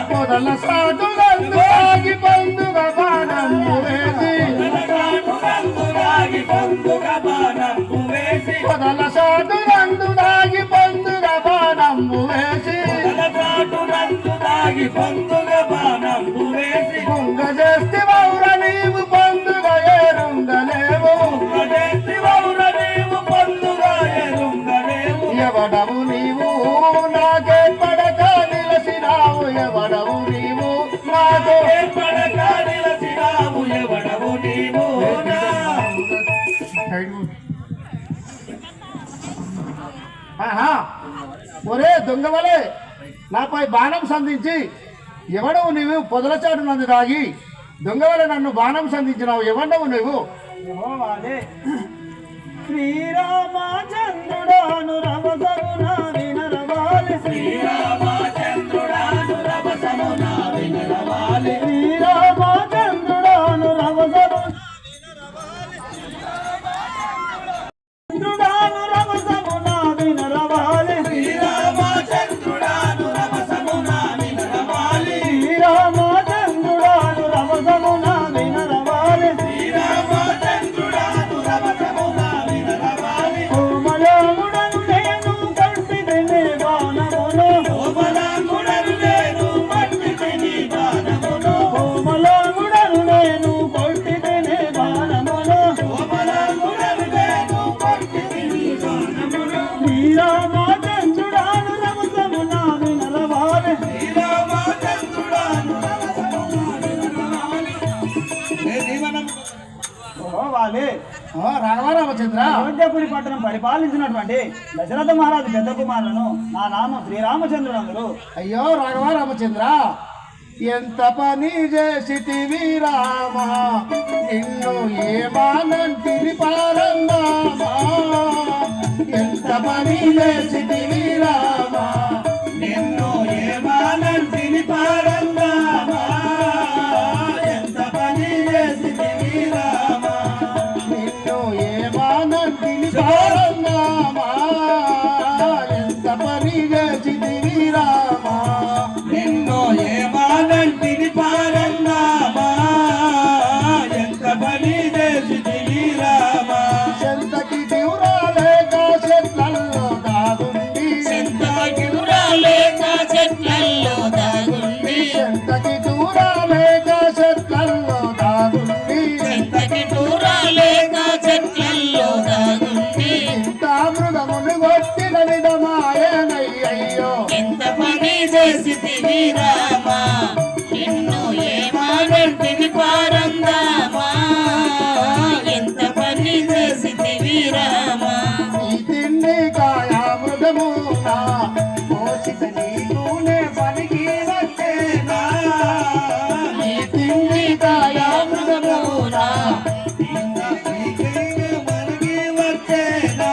పొదల సాటులందురాగి పండుగ బాణము వేసి పొదల సాటులందురాగి పండుగ బాణము వేసి పొంగ చేస్తే వౌర నీవు పండుగ ఏరుంగలేవు ఎవడవు నీవు నాకే పడక నిలసినావు ఎవడవు నీవు నాకే పడక నిలసినావు ఎవడవు నీవు ఒరే దొంగవలే నాపై బాణం సంధించి ఎవడవు నీవు పొదల చాటు నందు దాగి దొంగవలే నన్ను బాణం సంధించినావు ఎవడవు నువ్వు శ్రీరామచంద్రుడాను రవసమున వినరవాలి శ్రీరామచంద్రుడాను రవసమున వినరవాలి శ్రీరామచంద్రుడాను రవసమున వినరవాలి శ్రీరామచంద్రుడాను రవసమున వినరవాలి శ్రీరామచంద్రుడాను రవసమున వినరవాలి శ్రీరామచంద్రుడాను రవసమున వినరవాలి కోమలాంగుడను నేను కంటిని బాణమును కోమలాంగుడను నేను పట్టితిని బాణమును కోమలాంగుడను నేను కొట్టిని బాణమును కోమలాంగుడను నేను పట్టితిని బాణమును శ్రీరామచంద్రుడాను రవసమున వినరవాలి శ్రీరామచంద్రుడాను రవసమున వినరవాలి రాఘవరామచంద్ర అయోధ్యపురి పట్టణం పరిపాలించినటువంటి దశరథ మహారాజు పెద్ద కుమారులను నా నామం శ్రీరామచంద్రుడు. అయ్యో రాఘవరామచంద్ర ఎంత పని చేసితివి రామ నిన్ను ఏమానంటిని పారందామా ఎంత పని చేసితివి రామ నిన్ను ఏమానంటిని పారందామా ఎంత పని చేసితివి రామ నిన్ను ఏమానంటిని పారందామా ఎంత పని చేసితివి రామ నిన్ను ఏమానంటిని పారందామా ఎంత పని చేసితివి రామ చెంతకి దివురాలేక చెట్లల్లో దాగుండి చెంతకి దూరాలేక చెట్లల్లో దాగుండి చెంతకి దూరాలేక చెట్లల్లో దాగుండి చెంతకి దూరాలేక చెట్లల్లో దాగుండి ఇంత మృగమును కొట్టిన విధమాయనయ్యో ఎంత పని చేసితివి రామా నిన్ను ఏమానంటిని పారందామా ఎంత పని చేసితివి రామా ఈ తిండి కాయా మృగమునా మోసిత నీకునే పనికి వచ్చేనా ఈ తిండి కాయా మృగమునా మనకి వచ్చేనా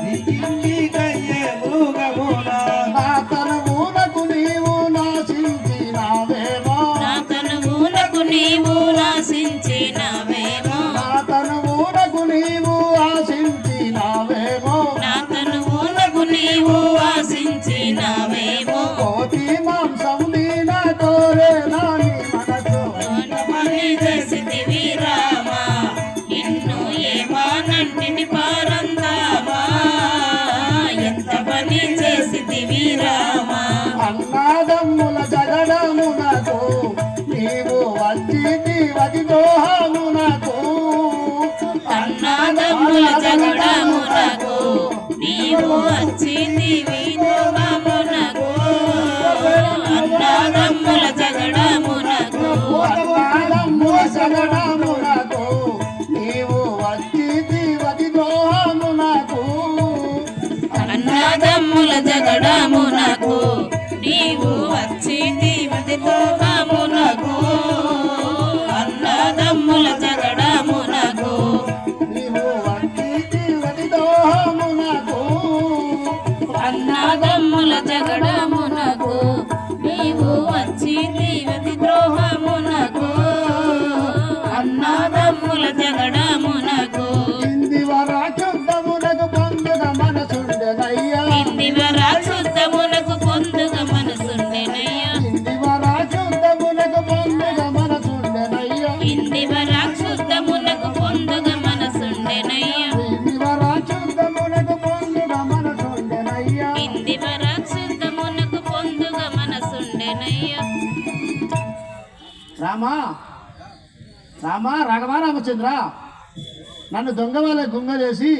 ఈ తిండి కయ్యే మృగమునా నా తనువునకు నీవు నాశించినావేమో నా తనువులకు నీవు నాశించినవేమో నా తనువునకు నీవు ఆశించినావేమో నా తనువులకు నీవు ఆశించినవేమో కోతి మాంసం దీన కోరేనా నీ మనసు పని చేసితివి రామా నిన్ను ఏమానంటిని పారందామా ఎంత పని చేసితివి రామా అన్నాదమ్ముల జగడమునకు నీవు వచ్చితి వది దోహమునకు అన్నాదమ్ముల జగడమునకు నీవు వచ్చితివి దోహమునకు అన్నాదమ్ముల జగడమునకు అన్నాదమ్ముల జగడమునకు నీవు వచ్చితి వది దోహమునకు అన్నాదమ్ముల జగడమునకు నీవు వచ్చితివి దోహమునకు అన్నాదమ్ముల జగడమునకు నీవు వచ్చితి వది దోహమునకు అన్న రామా రామా రాఘవా రామచంద్ర, నన్ను దొంగ వాళ్ళ గుంగ చేసి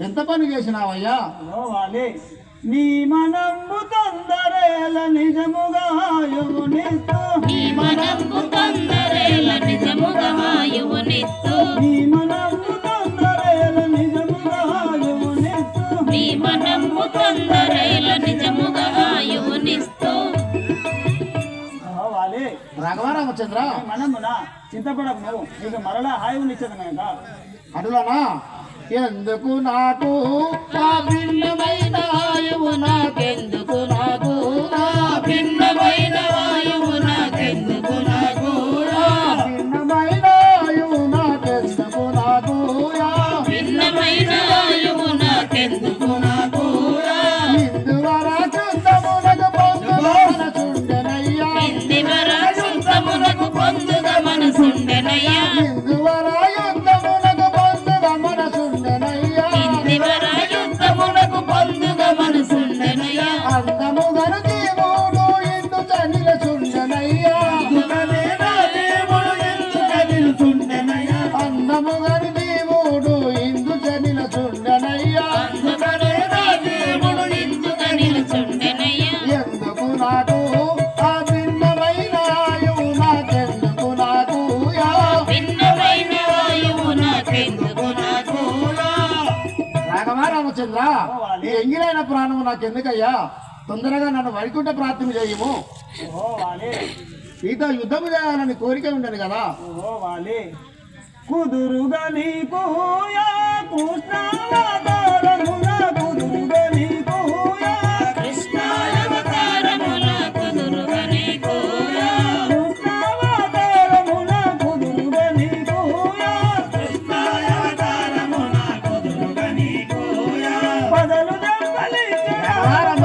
ఎంత పని చేసినావయ్యా? ఓ వాలి నీ మనము తొందరేల నిజముగా యువనిస్తూ నీ మనకు తొందరేల నిజముగా యువనిస్తూ నీ మనము తొందరేల నిజముగా యువనిస్తూ నీ మనము తొందరేల నిజముగా యువనిస్తూ ఓ వాలి రాఘవా రామచంద్ర, మనమున చింతపడకు నువ్వు నీకు మరలా హాయినిచ్చదు కనుక అటులనా ఎందుకు నాకు ఆ భిన్నమైన ఆయువు నాకెందుకు నాకు ఆ భిన్నమైన వాయువు నాకెందుకు నాకు భిన్నమైన ఆయువు నాకెందుకు నాకు భిన్నమైన వాయువు నాకెందుకు నాకు ఇందువర చుట్టమునకు పొందున చుండెనయ్యా ఇందివర సుతమునకు పొందుగా మనసుండెనయ్యా ఇందువర యుద్ధమునకు పొందున మనసుండెనయ్యా ఇందివర యుద్ధమునకు పొందుగా మనసుండెనయ్యా అందముగను దేవుడు ఇందు చనిల చుండెనయ్యా అందముగను దేవుడు ఇందు చనిల చుండెనయ్యా అందుకనే నా దేవుడు ఇందుగా నిలుచుండెనయ్యా ఎందుకు నాకు ఆ భిన్నమైన ఆయువు నాకెందుకు నాకు భిన్నమైన వాయువు నాకెందుకు నాకు రాఘవా రామచంద్ర, ఈ ఎంగిలైన ప్రాణము నాకెందుకయ్యా? తొందరగా నన్ను వైకుంఠ ప్రార్థన చేయము. ఓ వాలి నీతో యుద్ధము చేయాలని కోరిక ఉండను కదా. ఓ వాలి కుదురుగా నీకు యా కృష్ణావతారమున కుదురుగా నీకు యా కృష్ణావతారముల కుదురుగా నీకు కృష్ణావతారమున కుదురుగా నీకు యా పదలు దెబ్బలిచ్చదాను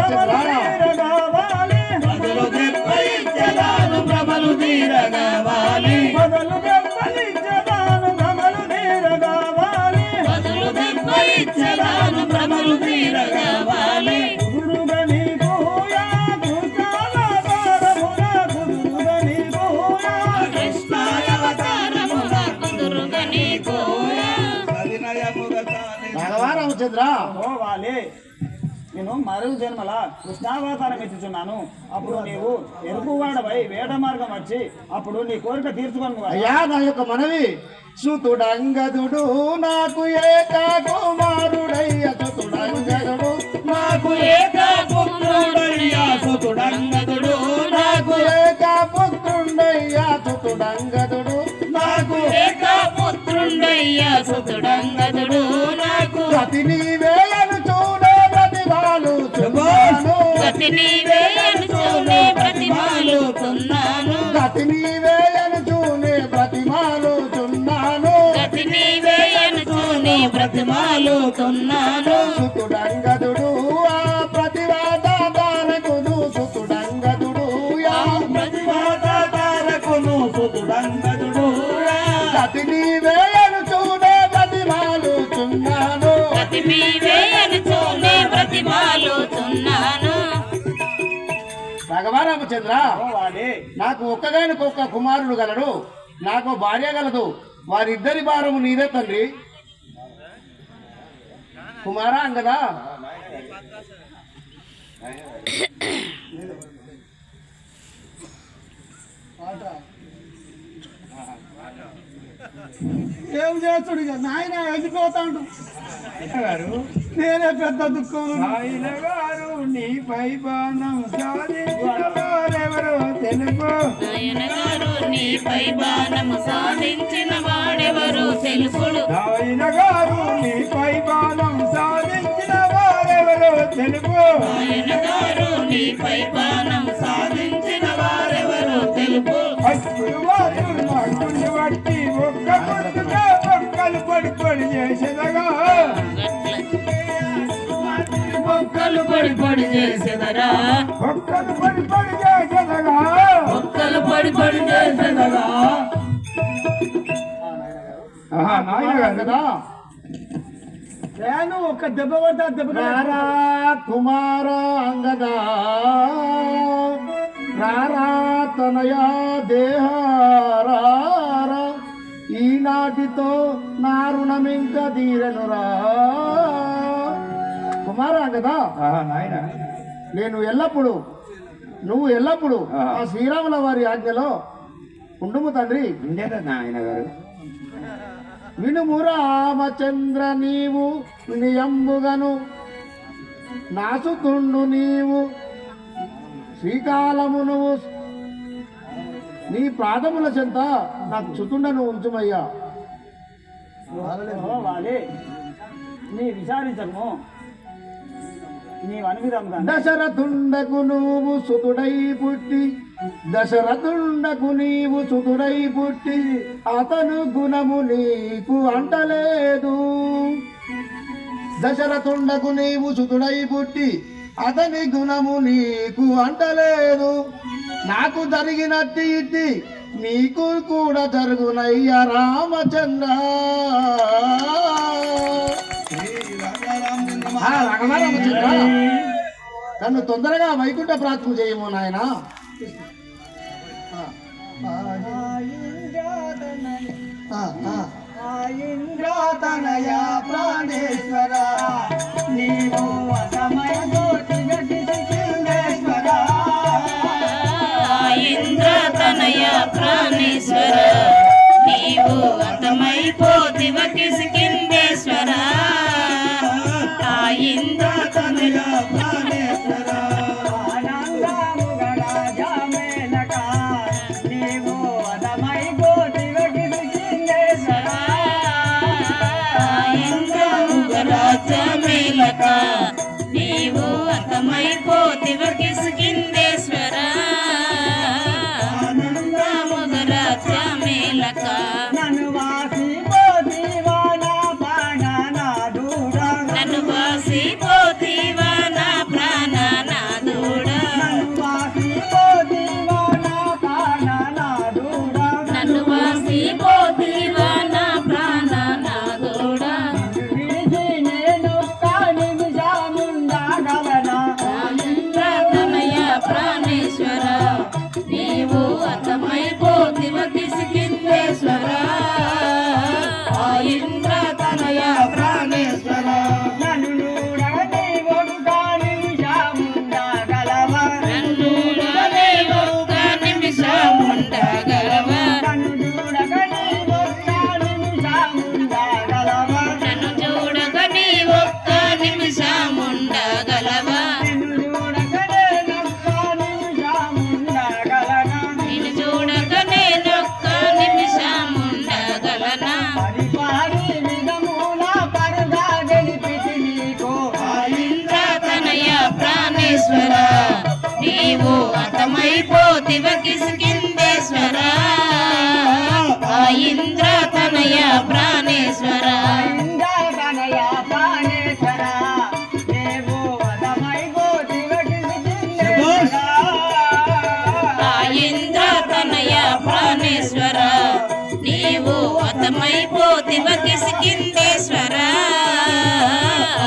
ప్రభలు తీరగావాలి పదలు దెబ్బలిచ్చదాను భ్రమలు తీరగావాలి బదులు దెబ్బలిచ్చదాను ప్రభలు తీరగావాలి కుదురుగా నీకు యా కృష్ణావతారమున కుదురుగా నీకు యా కృష్ణావతారముల కుదురుగా నీకు రాఘవా రామచంద్ర, ఓ వాలి నేను మరో జన్మల కృష్ణావతారం ఎత్తుచున్నాను. అప్పుడు నీవు ఎరుకువాడపై వేట మార్గం వచ్చి అప్పుడు నీ కోరిక తీర్చుకోను అయ్యా నా యొక్క మనవి, సుతుడంగదుడు నాకు ఏకా కుమారుడయ్య సుతుడంగదుడు నాకు ఏకాపుత్రుడయ్యా సుతుడంగదుడు నాకు ఏకా పుత్రుండయ్యా సుతుడంగదుడు నాకు ఏకాపుత్రుండయ్యా సుతుడంగదుడు నాకు ప్రతి నీవేయను చూడే ప్రతిభాలు చున్నాను గతి నీవే అనుకోనే ప్రతిమాలుతున్నాను గతి నీవేయను చూనే ప్రతిమాలు చున్నాను గతి నీవే అనుకోనే ప్రతిమాలుతున్నాను సుతుడంగదుడు ఆ ప్రతివాద తారకుడు సుతుడంగదుడు యా ప్రతిభాతారకును సుతుడంగదుడు గతి నీవేయను చూడే ప్రతిమాలు చున్నాను గతి నీవే అనుకోనే ప్రతిమాలుతున్నాను రాఘవా రామచంద్ర, ఓ వాలి నాకు ఒక్కగానికొక్క కుమారుడు గలడు, నాకు భార్య గలదు. వారిద్దరి భారము నీదే తండ్రి. కుమారా అంగదా, ఏం చేస్తుడు ఇక నాయన ఎగిపోతాడు నేనే పెద్ద దుఃఖం ఆయన గారు నీపై బాణం సాధించిన వారెవరో తెలుపు ఆయన గారు నీపై బాణము సాధించిన వాడెవరు తెలుపుడు ఆయన గారు నీపై బాణం సాధించిన వారెవరో తెలుపు ఆయన గారు నీపై బాణం సాధించిన వారెవరు తెలుపు అప్పుడు వారు మగ్గుని బట్టి ఒక్క పొద్దుగా ఒక్కలు పడి పడి చేసేదగా ఒక్కలు పొడి పొడి చేసేదరా ఒక్కలు పడి పడి చేసేదగా ఒక్కలు పొడి పొడి చేసేదరా నాయన గారు అంగదా నేను ఒక దెబ్బ పడితే ఆ దెబ్బ రారా కుమార అంగదా రారా తనయా దేహ వాటితో నా రుణం ఇంకా తీరనురా. కుమారా కదా నాయన నేను ఎల్లప్పుడు నువ్వు ఎల్లప్పుడు ఆ శ్రీరాముల వారి ఆజ్ఞలో ఉండుము తండ్రి. ఉండేదా నాయన గారు? వినుము రామచంద్ర నీవు నియంబుగను నాసుతుండు నీవు శ్రీకాలము నువ్వు నీ పాదముల చెంత నాకు చుతుండను ఉంచుమయ్యా. ఓ వాలి నీ విచారించము నీ అనువిధం దశరథుండకు నువ్వు సుతుడై పుట్టి దశరథుండకు నీవు సుతుడై పుట్టి అతను గుణము నీకు అంటలేదు. దశరథుండకు నీవు సుతుడై పుట్టి అతని గుణము నీకు అంటలేదు. నాకు జరిగినట్టు ఇట్టి నీకు కూడా జరుగునయ్య రామచంద్ర. రామచంద్ర నన్ను తొందరగా వైకుంఠ ప్రార్థన చేయము నాయన. ఇంద్రతనయ ప్రాణేశ్వర నీవు అసమయ ఇంద్రతనయ ప్రాణేశ్వర నీవు అంతమైపోతివ కిష్కింధేశ్వర. ఆ ఇంద్రతనయ ప్రాణేశ్వర నీవు అసమైపోతివ కిష్కింధేశ్వర. రాజమేలక నీవు అంతమైపోతివ కిష్కింధేశ్వర. రాజమేలక నన్ను వాసిపోతివా నా ప్రాణనాథుడా. నన్ను వాసిపోతివా నా ప్రాణనాథుడా. నన్ను వాసిపోతివా నా ప్రాణనాథుడా. నన్ను వాసిపోతివా నా ప్రాణనాథుడా. విడిచి నేను నిమిషముండగలనా. ఇంద్రతనయ ప్రాణేశ్వర నీవు అంతమైపోతివ కిష్కింధేశ్వర. ఆ ఇంద్రతనయ ప్రాణేశ్వర నన్ను చూడని ఒక్క నిమిషముండగలవా. నన్ను ఒక్క నిమిషముండగలవా. నన్ను చూడగని ఒక్క నిమిషముండగలవా. నన్ను చూడక నీ ఒక్క నిమిషముండగలవా. నిన్ను చూడగనే ఒక్క నిమిషముండగలనా. నిన్ను చూడక నేనొక్క నిమిషముండగలనా. పరిపాలి విధముల పరదా గెలిపితి నీకు. ఇంద్రతనయ ప్రాణేశ్వర నీవు అంతమైపోతివ కిష్కింధేశ్వర. ఆ ఇంద్రతనయ ప్రాణేశ్వర ఇంద్రతనయ ప్రాణేశ్వర నీవు అదమైపోతివ కిష్కింధేశ్వర. ఆ ఇంద్రతనయ ప్రాణేశ్వర నీవు అంతమైపోతివ కిష్కింధేశ్వర.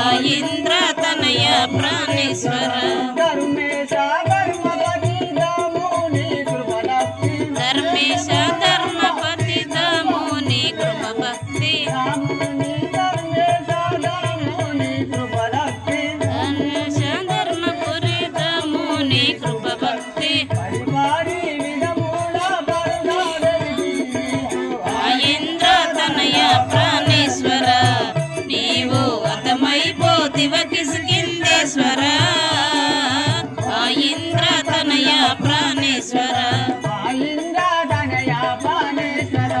ఆ ఇంద్రతనయ ప్రాణేశ్వర ధర్మేశ ధర్మపతి దాముని కృపలక్ష్మి. ధర్మేశ ధర్మపతి దాముని కృపభక్తి. దాముని ధర్మేశ దాముని కృపలక్ష్మి. ధర్మేశ ధర్మపురి దాముని కృపభక్తి. పరిపాలి విధముల పరదా గెలిపితి నీకు. ఆ ఇంద్రతనయ ప్రాణేశ్వర నీవు అంతమైపోతివ కిష్కింధేశ్వర. ఆ ఇంద్రతనయ ప్రాణేశ్వర ఆ ఇంద్రతనయ ప్రాణేశ్వర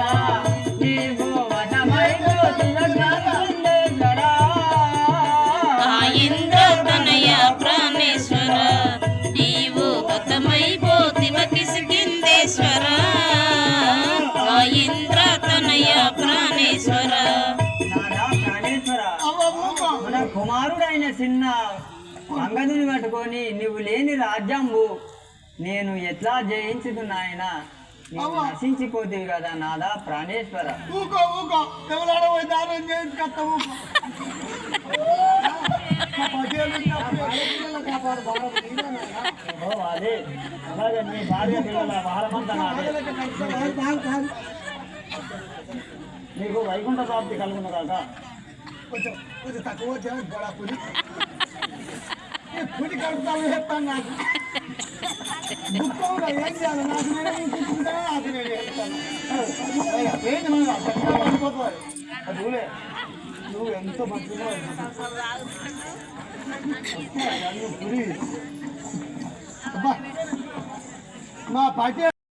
నీవు అదమైపోతివ కిష్కింధేశ్వర. ఆ ఇంద్రతనయ ప్రాణేశ్వర నీవు అంతమైపోతివ కిష్కింధేశ్వర. ఆ ఇంద్రతనయ ప్రాణేశ్వర నాదా ప్రాణేశ్వర మన కుమారుడైన చిన్న అంగదుని పట్టుకొని నువ్వు లేని రాజ్యంబు నేను ఎట్లా జయించుదు నాయన. నీవు నశించిపోతేవి కదా నాదా ప్రాణేశ్వర. ఊకో ఊకో ఎవరాడో పోయి దానం చేసి కట్ట ఊకో. ఓ అదే అలాగే మీ భార్య పిల్లల భారమంతా నాదే. నీకు వైకుంఠ ప్రాప్తి కలుగును కాక. కొంచెం కొంచెం తక్కువ వచ్చాను గొడవ పుడి కడుపుతాను చెప్తాను నాకు దుఃఖంగా ఏం చేయాలి నాకు నేను కూర్చుంటాను నాకు నేను చెప్తాను ఏంటి మనం పడిపోతుంది అదులే నువ్వు ఎంత మంచిగా పుడి అబ్బా మా పార్టీ